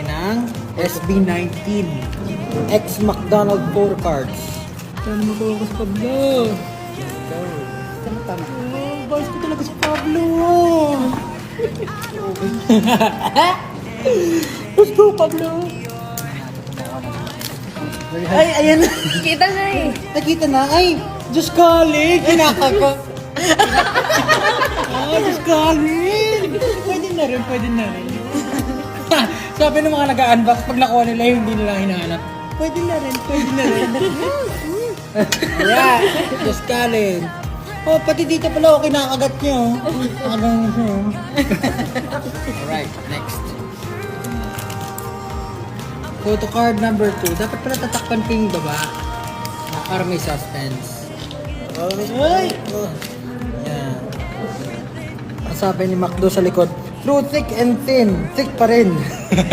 ng SB19. Ex-McDonald 4 cards. Saan mo ko sa Pablo? Tama. Bars ko talaga sa Pablo. Let's go, Pablo. Ay, ayan na. Kita na eh. Nakita na. Ay, Diyos Kali. Kinakaka. Diyos Kali. Pwede na rin, pwede na rin. Sabi ng mga nag-unbox, pag nakuha nila yung hindi nila hinahanap. Pwede na rin, pwede na rin. Ayan, Diyos Kali. Oh, pati dito pala ako kinakagat nyo. Alright, next. Photo card number 2. Dapat pala tatakpan ko yung baba. Para may suspense. Ay! Yan. Ang sabi ni Macdo sa likod, through thick and thin. Thick pa rin.